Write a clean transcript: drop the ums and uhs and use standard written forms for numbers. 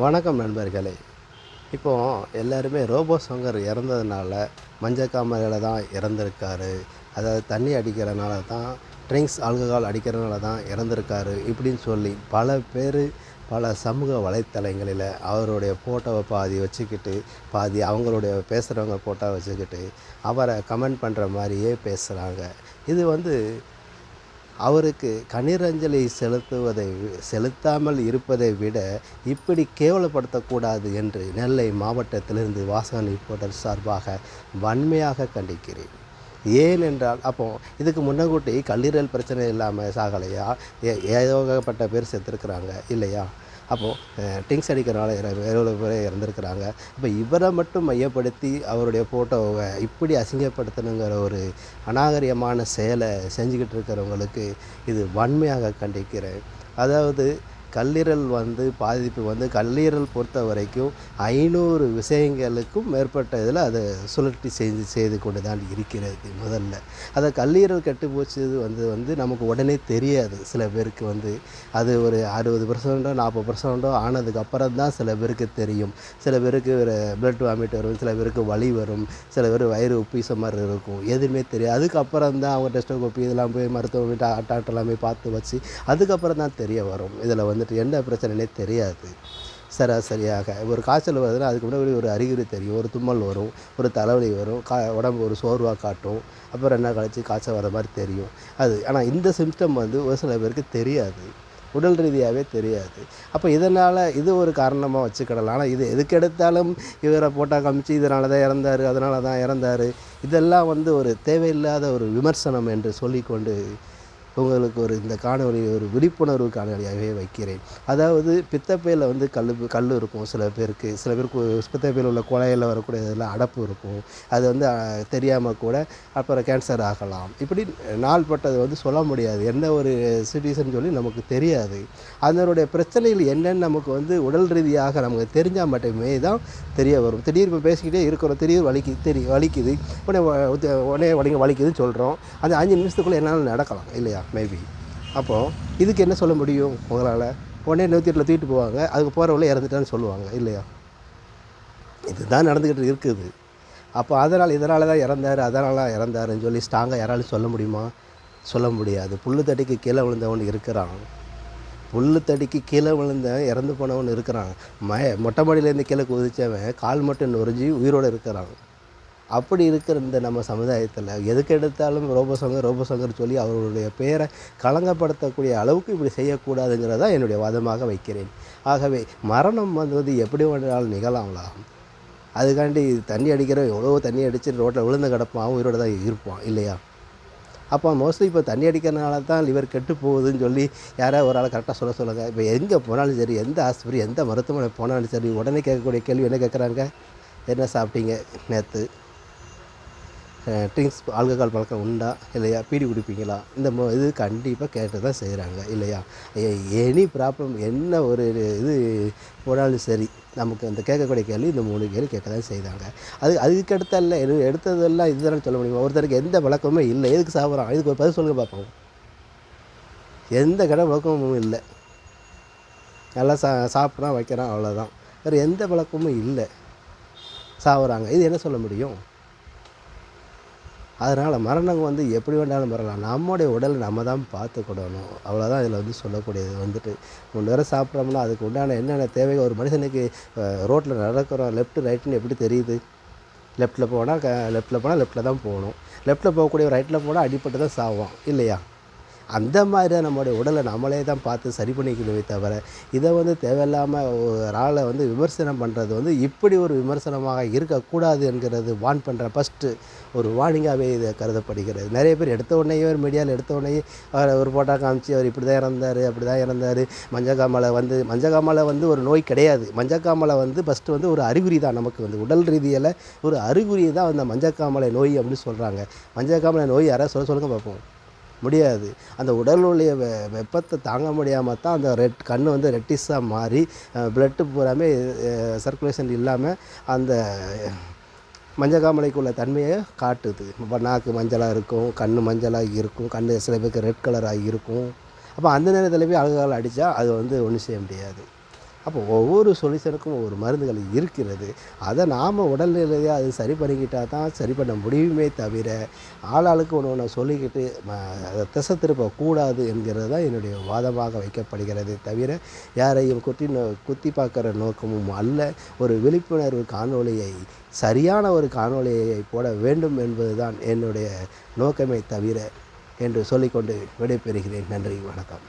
வணக்கம் நண்பர்களே. இப்போ எல்லாருமே ரோபோ சங்கர் இறந்ததுனால மஞ்சக்காமலையில் தான் இறந்திருக்காரு. அதாவது தண்ணி அடிக்கிறனால தான், ட்ரிங்க்ஸ் ஆல்கஹால் அடிக்கிறனால தான் இறந்திருக்காரு இப்படின்னு சொல்லி பல பேர் பல சமூக வலைத்தளங்களில் அவருடைய ஃபோட்டோவை பாதி வச்சுக்கிட்டு, பாதி அவங்களுடைய பேசுகிறவங்க ஃபோட்டோவை வச்சுக்கிட்டு அவரை கமெண்ட் பண்ணுற மாதிரியே பேசுகிறாங்க. இது அவருக்கு கண்ணீரஞ்சலி செலுத்தாமல் இருப்பதை விட இப்படி கேவலப்படுத்தக்கூடாது என்று நெல்லை மாவட்டத்திலிருந்து வாசகன் ரிப்போர்ட்டர் சார்பாக வன்மையாக கண்டிக்கிறேன். ஏனென்றால் இதுக்கு முன்னக்கூட்டி கல்லீரல் பிரச்சனை இல்லாமல் சாகலையா? ஏகப்பட்ட பேர் செத்துருக்குறாங்க இல்லையா? ட்ரிங்க்ஸ் அடிக்கிறனால எவ்வளோ பேர் இறந்துருக்குறாங்க. இவரை மட்டும் மையப்படுத்தி அவருடைய ஃபோட்டோவை இப்படி அசிங்கப்படுத்தணுங்கிற ஒரு அநாகரிகமான செயலை செஞ்சுக்கிட்டு இருக்கிறவங்களுக்கு இது வன்மையாக கண்டிக்கிறேன். அதாவது கல்லீரல் பாதிப்பு கல்லீரல் பொறுத்த வரைக்கும் 500 விஷயங்களுக்கும் மேற்பட்ட இதில் அதை சுழற்சி செய்து கொண்டு தான் இருக்கிறது. முதல்ல அதை கல்லீரல் கெட்டுப்போச்சு நமக்கு உடனே தெரியாது. சில பேருக்கு அது ஒரு 60% 40% ஆனதுக்கப்புறம் தான் சில பேருக்கு தெரியும். சில பேருக்கு பிளட் வாமிட் வரும், சில பேருக்கு வலி வரும், சில பேர் வயிறு உப்பீச மாதிரி இருக்கும், எதுவுமே தெரியாது. அதுக்கப்புறம் தான் அவங்க டெஸ்டோஸ்கோப்பி இதெல்லாம் போய் மருத்துவம் டாக்டர் எல்லாமே பார்த்து வச்சு அதுக்கப்புறம் தான் தெரிய வரும். இதில் என்ன பிரச்சனைனே தெரியாது. சராசரியாக ஒரு காய்ச்சல் வருதுன்னா அதுக்கு முன்னாடி ஒரு அறிகுறி தெரியும். ஒரு தும்மல் வரும், ஒரு தலைவலி வரும், உடம்பு ஒரு சோர்வாக காட்டும், அப்புறம் என்ன கழிச்சு காய்ச்சல் வர மாதிரி தெரியும். ஆனால் இந்த சிம்டம் ஒரு சில பேருக்கு தெரியாது, உடல் ரீதியாகவே தெரியாது. இதனால் இது ஒரு காரணமாக வச்சுக்கிடலாம். ஆனால் இது எதுக்கெடுத்தாலும் இவரை போட்டால் காமிச்சு இதனால தான் இறந்தார், அதனால தான் இறந்தார், இதெல்லாம் ஒரு தேவையில்லாத ஒரு விமர்சனம் என்று சொல்லிக்கொண்டு உங்களுக்கு இந்த காணொலி ஒரு விழிப்புணர்வு காணொலியாகவே வைக்கிறேன். அதாவது பித்தப்பையில் கல் இருக்கும். சில பேருக்கு பித்தப்பையில் உள்ள குழாயில் வரக்கூடிய இதில் அடப்பு இருக்கும். அது தெரியாமல் கூட அப்புறம் கேன்சர் ஆகலாம். இப்படி நாள்பட்டது சொல்ல முடியாது, என்ன ஒரு சிட்டிசன் சொல்லி நமக்கு தெரியாது. அதனுடைய பிரச்சனைகள் என்னென்னு நமக்கு உடல் ரீதியாக நமக்கு தெரிஞ்சால் மட்டுமே தான் தெரிய வரும். திடீர்னு பேசிக்கிட்டே இருக்கிறோம், திடீர்னு வலிக்குது, உடனே வலிக்குதுன்னு சொல்கிறோம். அந்த 5 நிமிஷத்துக்குள்ளே என்னால் நடக்கலாம் இல்லையா? மேபி இதுக்கு என்ன சொல்ல முடியும் உங்களால்? உடனே 108 தூக்கிட்டு போவாங்க, அதுக்கு போகிறவங்கள இறந்துட்டான்னு சொல்லுவாங்க இல்லையா? இதுதான் நடந்துக்கிட்டு இருக்குது. இதனால தான் இறந்தாருன்னு சொல்லி ஸ்ட்ராங்காக யாராலும் சொல்ல முடியுமா? சொல்ல முடியாது. புல்லுத்தடிக்கு கீழே விழுந்தவன் இருக்கிறான், புல்லுத்தடிக்கு கீழே இறந்து போனவன் இருக்கிறான். மொட்டை மாடியிலேருந்து கீழே குதித்தவன் கால் மட்டும் நொறிஞ்சி உயிரோடு இருக்கிறான். அப்படி இருக்கிற இந்த நம்ம சமுதாயத்தில் எதுக்கு எடுத்தாலும் ரோபோ சங்கர் சொல்லி அவர்களுடைய பெயரை களங்கப்படுத்தக்கூடிய அளவுக்கு இப்படி செய்யக்கூடாதுங்கிறதான் என்னுடைய வாதமாக வைக்கிறேன். ஆகவே மரணம் எப்படி வேண்டாலும் நிகழலாம். அதுக்காண்டி தண்ணி அடிக்கிற எவ்வளோ தண்ணி அடித்து ரோட்டில் விழுந்து கிடப்பான், அவன் உயிரோடு தான் இருப்பான் இல்லையா? மோஸ்ட்லி தண்ணி அடிக்கிறனால தான் லிவர் கெட்டு போகுதுன்னு சொல்லி யாராவது ஒரு ஆள் கரெக்டாக சொல்லுங்கள். எங்கே போனாலும் சரி, எந்த ஆஸ்பத்திரி எந்த மருத்துவமனை போனாலும் சரி, உடனே கேட்கக்கூடிய கேள்வி என்ன கேட்குறாங்க? என்ன சாப்பிட்டீங்க நேற்று? ட்ரிங்க்ஸ் ஆல்கஹால் பழக்கம் உண்டா இல்லையா? பீடி குடிப்பீங்களா? இந்த இது கண்டிப்பாக கேட்டு தான் செய்கிறாங்க இல்லையா? எனி ப்ராப்ளம் என்ன ஒரு இது போனாலும் சரி, நமக்கு அந்த கேட்கக்கூடிய கேள்வி இந்த 3 கேள்வி கேட்க தான் செய்கிறாங்க. அதுக்கு எடுத்ததெல்லாம் இதுதானே சொல்ல முடியுமா? ஒருத்தருக்கு எந்த பழக்கமுமே இல்லை, எதுக்கு சாப்பிட்றான்? இதுக்கு ஒரு பதில் சொல்லுங்கள் பார்ப்போம். எந்த கடை பழக்கமும் இல்லை, நல்லா சாப்பிட்றான் வைக்கிறான், அவ்வளோதான். வேறு எந்த பழக்கமும் இல்லை, சாப்பிட்றாங்க. இது என்ன சொல்ல முடியும்? அதனால் மரணம் எப்படி வேண்டாலும் வரலாம். நம்முடைய உடலை நம்ம தான் பார்த்துக்கிடணும், அவ்வளோதான் இதில் சொல்லக்கூடியது. 3 நேரம் சாப்பிட்றோம்னா அதுக்கு உண்டான என்னென்ன தேவைகள் ஒரு மனுஷனுக்கு ரோட்டில் நடக்கிறோம், லெஃப்ட் ரைட்டுன்னு எப்படி தெரியுது? லெஃப்ட்டில் போனால் லெஃப்ட்டில் தான் போகணும், லெஃப்ட்டில் போகக்கூடிய ரைட்டில் போனால் அடிப்பட்டு தான் சாவோம் இல்லையா? அந்த மாதிரி தான் நம்மளுடைய உடலை நம்மளே தான் பார்த்து சரி பண்ணிக்கணுமே தவிர, இதை தேவையில்லாமல் ஒரு ஆளை விமர்சனம் பண்ணுறது இப்படி ஒரு விமர்சனமாக இருக்கக்கூடாது என்கிறது வார்ன் பண்ணுற ஃபஸ்ட்டு ஒரு வார்னிங்காகவே இதை கருதப்படுகிறது. நிறைய பேர் எடுத்த உடனேயே ஒரு மீடியாவில் எடுத்த உடனேயே ஒரு ஃபோட்டோ காமிச்சு அவர் இப்படி தான் இறந்தார், அப்படி தான் இறந்தார். மஞ்சக்காமலை ஒரு நோய் கிடையாது. மஞ்சக்காமலை ஃபஸ்ட்டு ஒரு அறிகுறி தான். நமக்கு உடல் ரீதியில் ஒரு அறிகுறி தான் அந்த மஞ்சக்காமலை நோய் அப்படின்னு சொல்கிறாங்க. மஞ்சக்காமலை நோய் யாராவது சொல்லுங்க பார்ப்போம். முடியாது. அந்த உடலுடைய வெப்பத்தை தாங்க முடியாமல் தான் அந்த கண் ரெட்டிஸாக மாறி பிளட்டு பூராமே சர்க்குலேஷன் இல்லாமல் அந்த மஞ்சக்காமலைக்குள்ள தன்மையை காட்டுது. நாக்கு மஞ்சளாக இருக்கும், கண் மஞ்சளாக இருக்கும், கண் சில பேருக்கு ரெட் கலராக இருக்கும். அந்த நேரத்தில் போய் ஆல்கஹால் அடித்தா அது ஒன்றும் செய்ய முடியாது. அப்போ ஒவ்வொரு சொல்யூஷனுக்கும் ஒவ்வொரு மருந்துகள் இருக்கிறது. அதை நாம் உடல்நிலையை அது சரி பண்ணிக்கிட்டால் தான் சரி பண்ண முடியுமே தவிர, ஆளாளுக்கு ஒன்று ஒன்று சொல்லிக்கிட்டு அதை திசை திருப்பக்கூடாது என்கிறது தான் என்னுடைய வாதமாக வைக்கப்படுகிறது தவிர, யாரையும் குத்தி பார்க்குற நோக்கமும் அல்ல. ஒரு விழிப்புணர்வு காணொளியை சரியான ஒரு காணொளியை போட வேண்டும் என்பது தான் என்னுடைய நோக்கமே தவிர என்று சொல்லிக்கொண்டு விடைபெறுகிறேன். நன்றி, வணக்கம்.